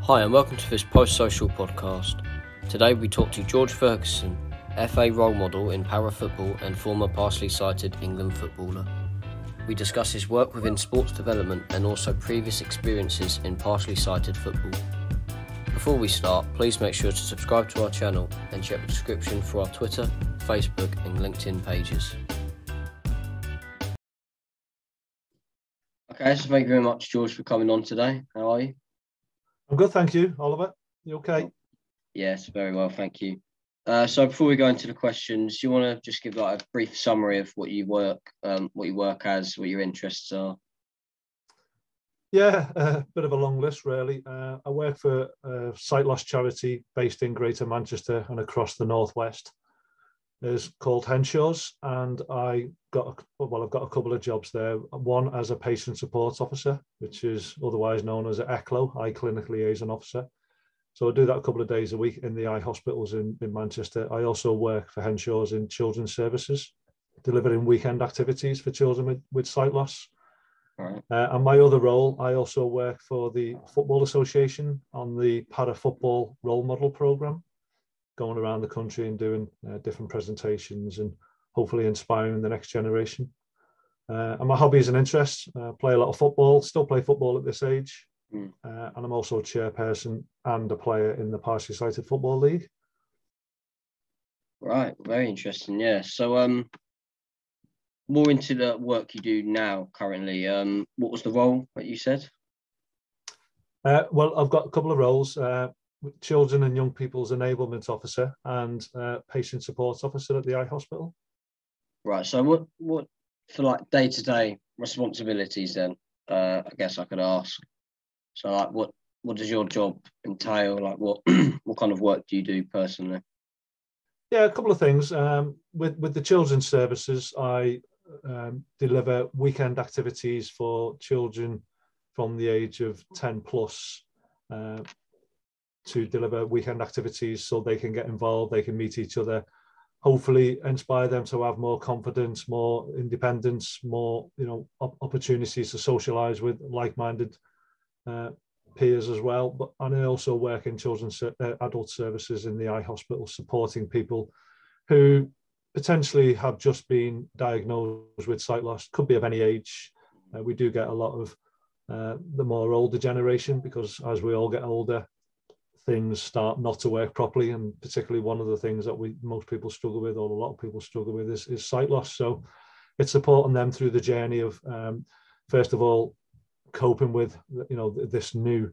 Hi and welcome to this post-social podcast. Today we talk to George Ferguson, FA role model in para-football and former partially sighted England footballer. We discuss his work within sports development and also previous experiences in partially sighted football. Before we start, please make sure to subscribe to our channel and check the description for our Twitter, Facebook and LinkedIn pages. Okay, so thank you very much, George, for coming on today. How are you? I'm good, thank you. Oliver, you okay? Yes, very well, thank you. So before we go into the questions, do you want to just give like a brief summary of what you work as, what your interests are? Yeah, a bit of a long list, really. I work for a sight loss charity based in Greater Manchester and across the Northwest. It's called Henshaw's, and I've got a couple of jobs there. One as a patient support officer, which is otherwise known as an ECLO, Eye Clinic Liaison Officer. So I do that a couple of days a week in the eye hospitals in Manchester. I also work for Henshaw's in children's services, delivering weekend activities for children with sight loss. Right. And my other role, I also work for the Football Association on the para-football role model programme, going around the country and doing different presentations and hopefully inspiring the next generation. And my hobbies and interests, play a lot of football, still play football at this age. And I'm also a chairperson and a player in the Partially Sighted Football League. Right, very interesting, yeah. So more into the work you do now currently, what was the role that you said? Well, I've got a couple of roles. Children and Young People's Enablement Officer and Patient Support Officer at the eye hospital. Right, so what for like day-to-day responsibilities then, I guess I could ask. So like what does your job entail? Like what kind of work do you do personally? Yeah, a couple of things. With the children's services, I deliver weekend activities for children from the age of 10 plus, to deliver weekend activities so they can get involved, they can meet each other, hopefully inspire them to have more confidence, more independence, more opportunities to socialize with like-minded peers as well. And I also work in children's adult services in the eye hospital, supporting people who potentially have just been diagnosed with sight loss, could be of any age. We do get a lot of the more older generation, because as we all get older, things start not to work properly, and particularly one of the things that most people struggle with, or a lot of people struggle with, is sight loss. So it's supporting them through the journey of first of all coping with this new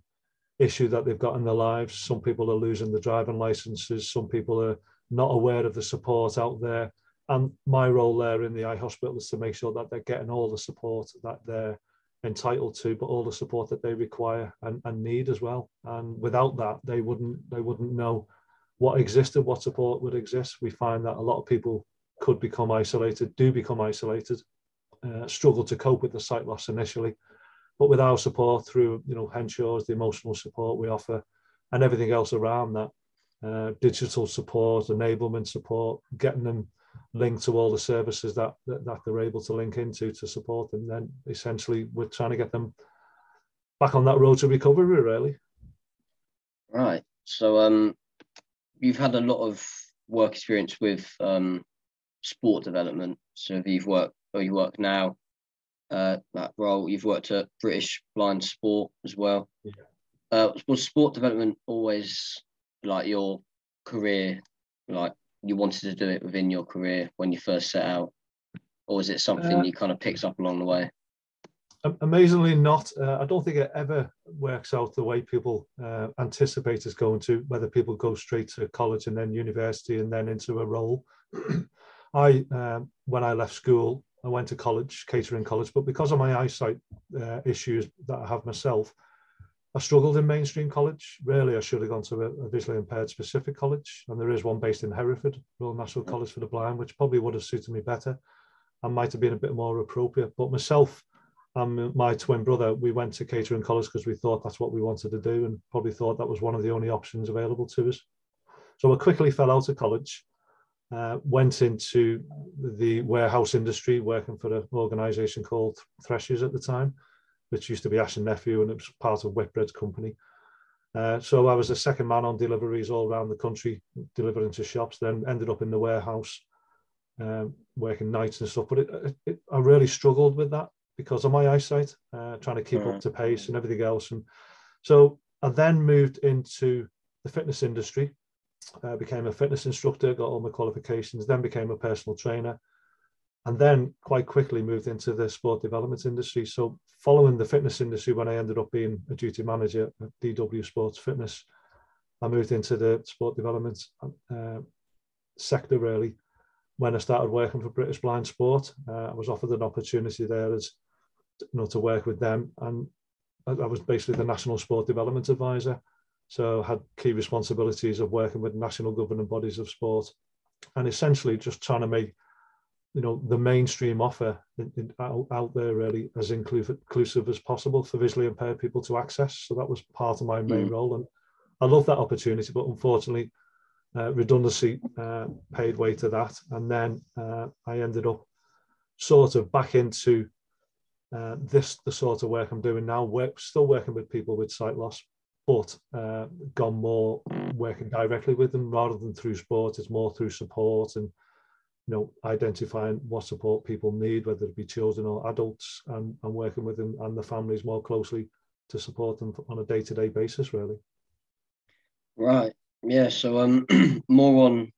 issue that they've got in their lives. Some people are losing the driving licenses, some people are not aware of the support out there, and my role there in the eye hospital is to make sure that they're getting all the support that they're entitled to, but all the support that they require and need as well. And without that, they wouldn't know what existed, what support would exist. We find that a lot of people do become isolated, struggle to cope with the sight loss initially, but with our support through Henshaw's, the emotional support we offer and everything else around that, digital support, enablement support, getting them linked to all the services that they're able to link into to support them, then essentially we're trying to get them back on that road to recovery, really. Right. So you've had a lot of work experience with sport development. So you work now that role. You've worked at British Blind Sport as well. Yeah. Was sport development always like your career, like you wanted to do it within your career when you first set out, or is it something you kind of picked up along the way? Amazingly not. I don't think it ever works out the way people anticipate it's going to, whether people go straight to college and then university and then into a role. When I left school, I went to college, catering college, but because of my eyesight issues that I have myself, I struggled in mainstream college. Really, I should have gone to a visually impaired specific college, and there is one based in Hereford, Royal National College for the Blind, which probably would have suited me better and might have been a bit more appropriate. But myself and my twin brother, we went to catering college because we thought that's what we wanted to do, and probably thought that was one of the only options available to us. So I quickly fell out of college, went into the warehouse industry, working for an organisation called Threshers at the time, which used to be Ash and Nephew, and it was part of Whitbread's company. So I was the second man on deliveries all around the country, delivering to shops, then ended up in the warehouse, working nights and stuff. But I really struggled with that because of my eyesight, trying to keep up to pace and everything else. And so I then moved into the fitness industry, became a fitness instructor, got all my qualifications, then became a personal trainer, and then quite quickly moved into the sport development industry. So following the fitness industry, when I ended up being a duty manager at DW Sports Fitness, I moved into the sport development sector really when I started working for British Blind Sport. I was offered an opportunity there as to work with them, and I was basically the national sport development advisor. So I had key responsibilities of working with national governing bodies of sport, and essentially just trying to make the mainstream offer out there really as inclusive as possible for visually impaired people to access. So that was part of my main role, and I love that opportunity, but unfortunately redundancy paid way to that, and then I ended up sort of back into the sort of work I'm doing now, still working with people with sight loss, but gone more working directly with them rather than through sport. It's more through support and identifying what support people need, whether it be children or adults, and working with them and the families more closely to support them on a day-to-day basis, really. Right. Yeah. So more on.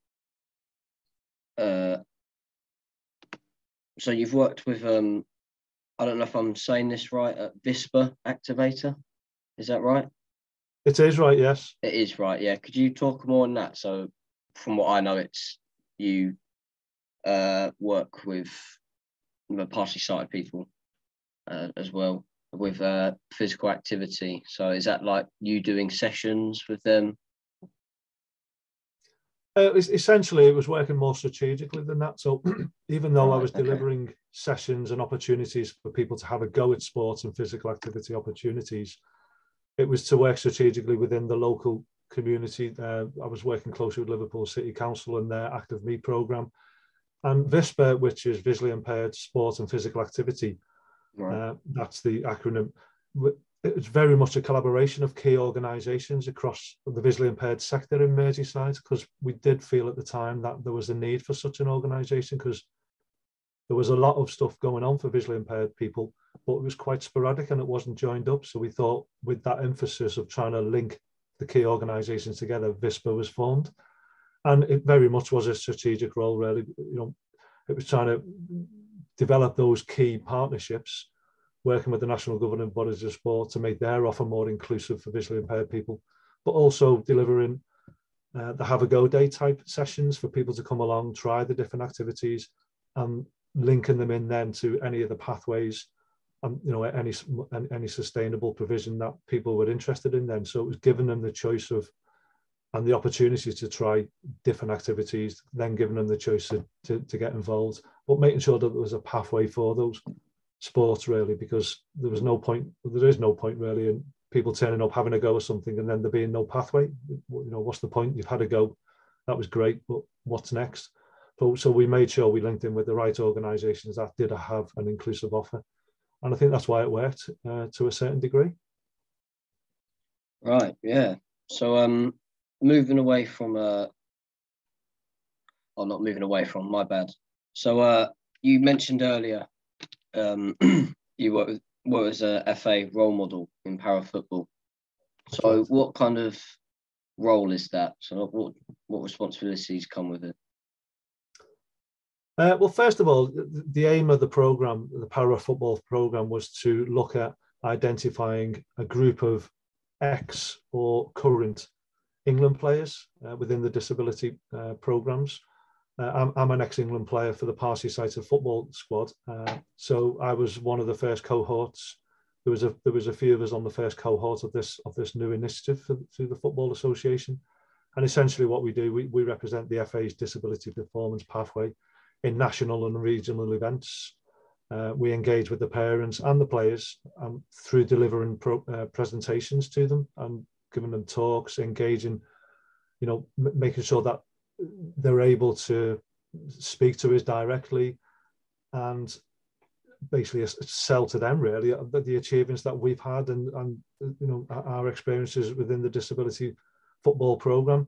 So you've worked with I don't know if I'm saying this right, Vispa activator. Is that right? It is right. Yes. It is right. Yeah. Could you talk more on that? So from what I know, it's you work with partially sighted people as well with physical activity. So is that like you doing sessions with them? Essentially, it was working more strategically than that. So even though I was delivering sessions and opportunities for people to have a go at sports and physical activity opportunities, it was to work strategically within the local community. I was working closely with Liverpool City Council and their Active Me programme. And VISPA, which is Visually Impaired Sport and Physical Activity, that's the acronym. It's very much a collaboration of key organisations across the visually impaired sector in Merseyside, because we did feel at the time that there was a need for such an organisation, because there was a lot of stuff going on for visually impaired people, but it was quite sporadic and it wasn't joined up. So we thought with that emphasis of trying to link the key organisations together, VISPA was formed. And it very much was a strategic role, really. It was trying to develop those key partnerships, working with the national governing bodies of sport to make their offer more inclusive for visually impaired people, but also delivering the have a go day type sessions for people to come along, try the different activities, and linking them in then to any of the pathways and any sustainable provision that people were interested in then. So it was giving them the choice of and the opportunity to try different activities, then giving them the choice to get involved, but making sure that there was a pathway for those sports, really, because there is no point really in people turning up, having a go or something, and then there being no pathway. What's the point? You've had a go, that was great, but what's next? So we made sure we linked in with the right organisations that did have an inclusive offer, and I think that's why it worked to a certain degree. Right. Yeah. So moving away from not moving away from, my bad. So you mentioned earlier you work as a FA role model in para football. So what kind of role is that? So what responsibilities come with it? Well, first of all, the aim of the programme, the para football programme, was to look at identifying a group of ex or current England players within the disability programmes. I'm an ex-England player for the partially sighted football squad, so I was one of the first cohorts. There was a few of us on the first cohort of this new initiative through the Football Association, and essentially what we do, we represent the FA's disability performance pathway in national and regional events. We engage with the parents and the players through delivering presentations to them and giving them talks, engaging, making sure that they're able to speak to us directly and basically sell to them really the achievements that we've had and our experiences within the disability football program.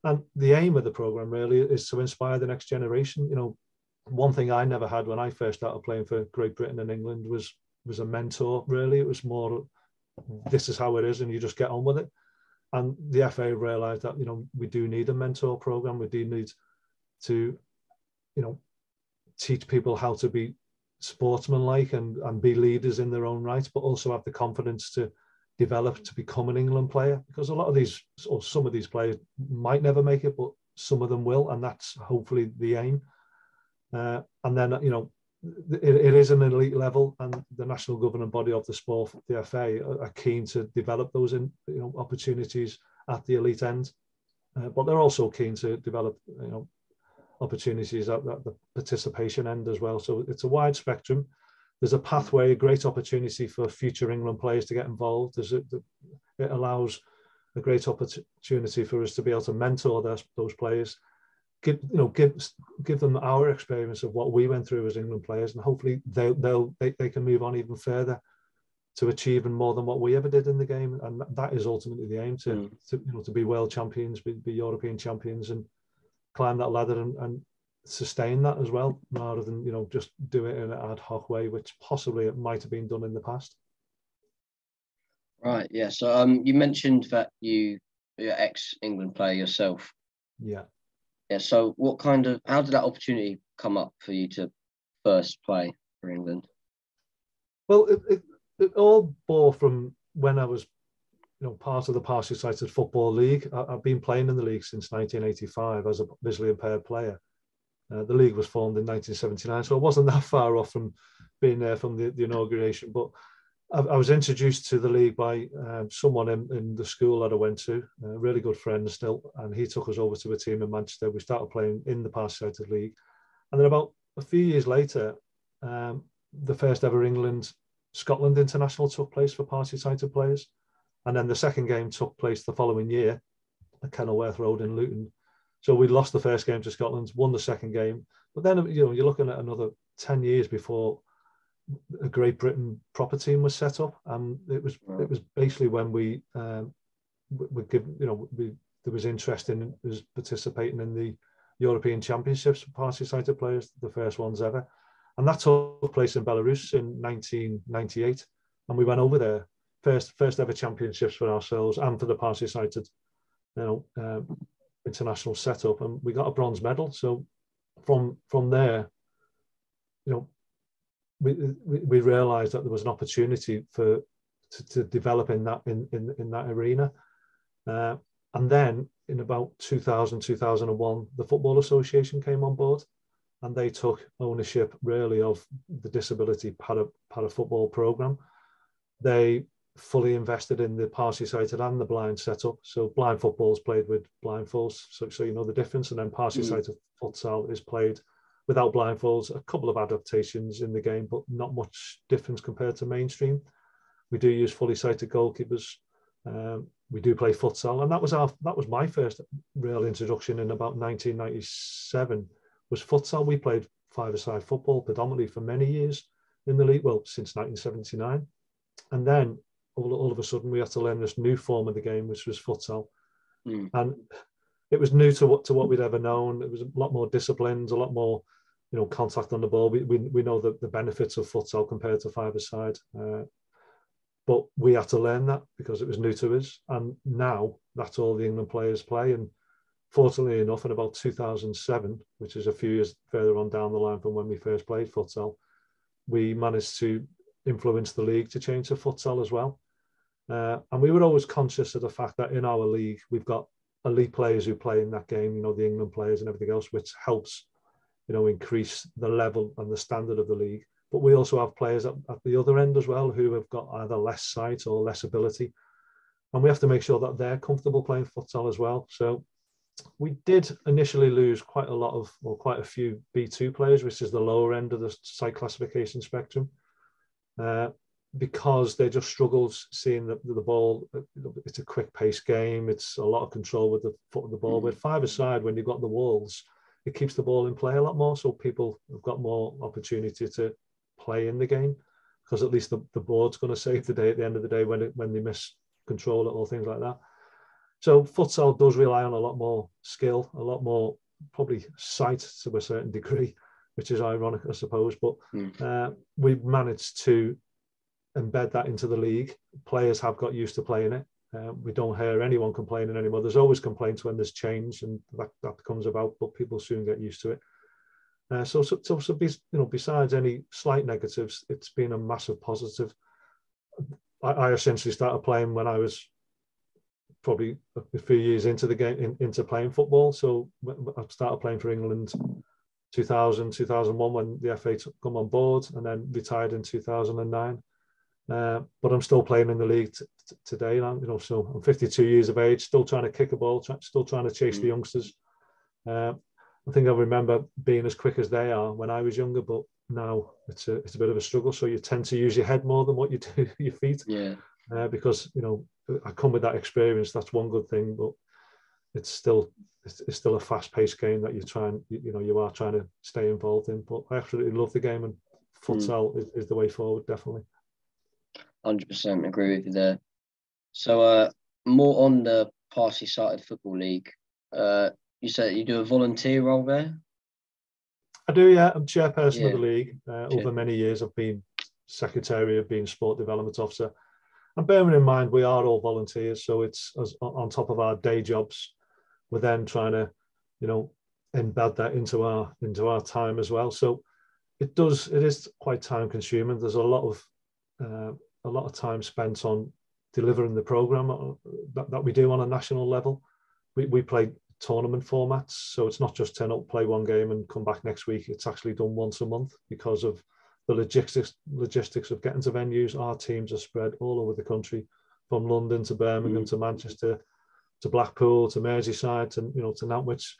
And the aim of the program really is to inspire the next generation. One thing I never had when I first started playing for Great Britain and England was a mentor. Really, it was more, this is how it is, and you just get on with it. And the FA realised that we do need a mentor program. We do need to teach people how to be sportsmanlike and be leaders in their own right, but also have the confidence to develop to become an England player, because a lot of these, or some of these players might never make it, but some of them will, and that's hopefully the aim. And then it is an elite level, and the national governing body of the sport, the FA, are keen to develop those opportunities at the elite end, but they're also keen to develop opportunities at the participation end as well. So it's a wide spectrum. There's a pathway, a great opportunity for future England players to get involved. It allows a great opportunity for us to be able to mentor those players, give them our experience of what we went through as England players, and hopefully they can move on even further to achieving more than what we ever did in the game. And that is ultimately the aim, to be world champions, be European champions, and climb that ladder and sustain that as well, rather than just do it in an ad hoc way, which possibly it might have been done in the past. Right. Yeah. So you mentioned that you're ex-England player yourself. Yeah. Yeah. So how did that opportunity come up for you to first play for England? Well, it all bore from when I was part of the partially sighted football league. I've been playing in the league since 1985 as a visually impaired player. The league was formed in 1979, so it wasn't that far off from being there from the inauguration. But I was introduced to the league by someone in the school that I went to, a really good friend still, and he took us over to a team in Manchester. We started playing in the partially sighted league, and then about a few years later, the first ever England-Scotland international took place for partially sighted players. And then the second game took place the following year at Kenilworth Road in Luton. So we lost the first game to Scotland, won the second game. But then, you're looking at another 10 years before a Great Britain proper team was set up. And it was basically when there was interest in us participating in the European Championships for partially sighted players, the first ones ever. And that took place in Belarus in 1998. And we went over there. First ever championships for ourselves and for the partially sighted, international setup, and we got a bronze medal. So from there, we realised that there was an opportunity to develop in that arena. And then in about 2001, the Football Association came on board, and they took ownership really of the disability para football programme. They fully invested in the partially sighted and the blind setup. So blind football is played with blindfolds, so you know the difference. And then partially sighted futsal is played without blindfolds. A couple of adaptations in the game, but not much difference compared to mainstream. We do use fully sighted goalkeepers. We do play futsal, and that was my first real introduction in about 1997. Was futsal. We played five-a-side football predominantly for many years in the league. Well, since 1979, and then all of a sudden we had to learn this new form of the game, which was futsal. And it was new to what we'd ever known. It was a lot more disciplines, a lot more contact on the ball. We know the benefits of futsal compared to five-a-side, but we had to learn that because it was new to us. And now that's all the England players play. And fortunately enough, in about 2007, which is a few years further on down the line from when we first played futsal, we managed to influence the league to change to futsal as well. And we were always conscious of the fact that in our league, we've got elite players who play in that game, the England players and everything else, which helps, increase the level and the standard of the league. But we also have players at the other end as well who have got either less sight or less ability. And we have to make sure that they're comfortable playing futsal as well. So we did initially lose quite a few B2 players, which is the lower end of the sight classification spectrum. Because they just struggled seeing the ball. It's a quick pace game. It's a lot of control with the foot of the ball. With five-a-side, when you've got the walls, it keeps the ball in play a lot more. So people have got more opportunity to play in the game, because at least the board's going to save the day at the end of the day when they miscontrol it or things like that. So futsal does rely on a lot more skill, a lot more probably sight to a certain degree, which is ironic, I suppose. But we've managed to embed that into the league. Players have got used to playing it. We don't hear anyone complaining anymore. There's always complaints when there's change, and that comes about, but people soon get used to it. So besides any slight negatives, it's been a massive positive. I essentially started playing when I was probably a few years into the game, into playing football. So I started playing for England 2000, 2001 when the FA come on board, and then retired in 2009. But I'm still playing in the league today. So I'm 52 years of age, still trying to kick a ball, still trying to chase the youngsters. I think I remember being as quick as they are when I was younger, but now it's a bit of a struggle. So you tend to use your head more than what you do your feet. Yeah. Because I come with that experience. That's one good thing, but it's still a fast-paced game that you are trying to stay involved in. But I absolutely love the game, and futsal is the way forward, definitely. 100% agree with you there. So more on the Party-Sided Football League. You said you do a volunteer role there? I do, yeah. I'm chairperson of the league. Over many years, I've been secretary, I've been sport development officer. And bearing in mind, we are all volunteers, so it's on top of our day jobs. We're then trying to, embed that into our time as well. So it is quite time consuming. There's a lot of time spent on delivering the program that we do on a national level. We play tournament formats, so it's not just turn up, play one game and come back next week. It's actually done once a month because of the logistics of getting to venues. Our teams are spread all over the country, from London to Birmingham to Manchester to Blackpool to Merseyside to Nantwich,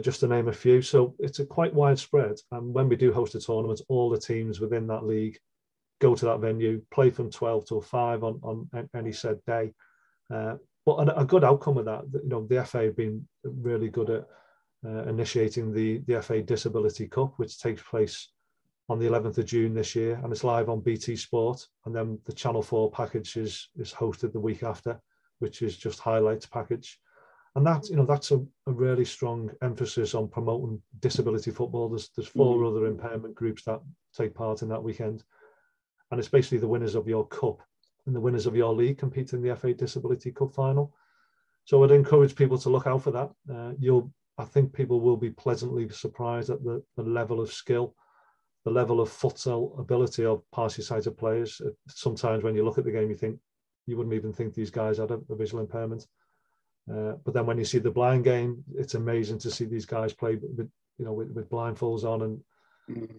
just to name a few. So it's a quite widespread. And when we do host a tournament, all the teams within that league go to that venue, play from 12 till 5 on any said day. But a good outcome of that, the FA have been really good at initiating the FA Disability Cup, which takes place on the 11th of June this year, and it's live on BT Sport. And then the Channel 4 package is hosted the week after, which is just highlights package. And that's a really strong emphasis on promoting disability football. There's 4 other impairment groups that take part in that weekend. And it's basically the winners of your cup and the winners of your league compete in the FA Disability Cup final. So I'd encourage people to look out for that. I think people will be pleasantly surprised at the level of skill, the level of futsal ability of Party-Sided players. Sometimes when you look at the game, you wouldn't even think these guys had a visual impairment. But then when you see the blind game, it's amazing to see these guys play with blindfolds on, and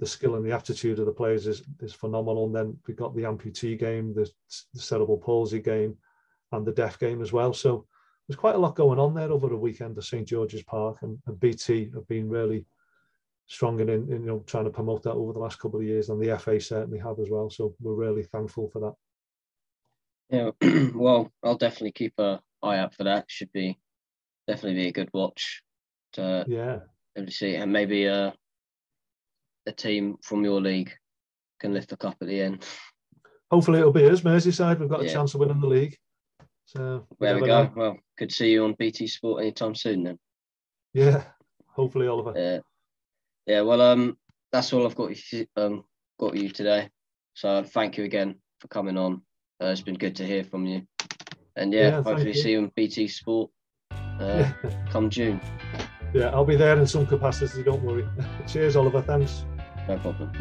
the skill and the aptitude of the players is phenomenal. And then we've got the amputee game, the cerebral palsy game, and the deaf game as well. So there's quite a lot going on there over the weekend at St George's Park, and BT have been really strong in trying to promote that over the last couple of years, and the FA certainly have as well. So we're really thankful for that. Yeah, well, I'll definitely keep an eye out for that. Should definitely be a good watch to see, and maybe a team from your league can lift the cup at the end. Hopefully it'll be us, Merseyside. We've got a chance of winning the league. So there we go. Well, could see you on BT Sport anytime soon then. Yeah, hopefully, Oliver. Yeah. Well, that's all I've got you today. So thank you again for coming on. It's been good to hear from you. And hopefully see you on BT Sport come June. Yeah, I'll be there in some capacity, don't worry. Cheers, Oliver. Thanks. No problem.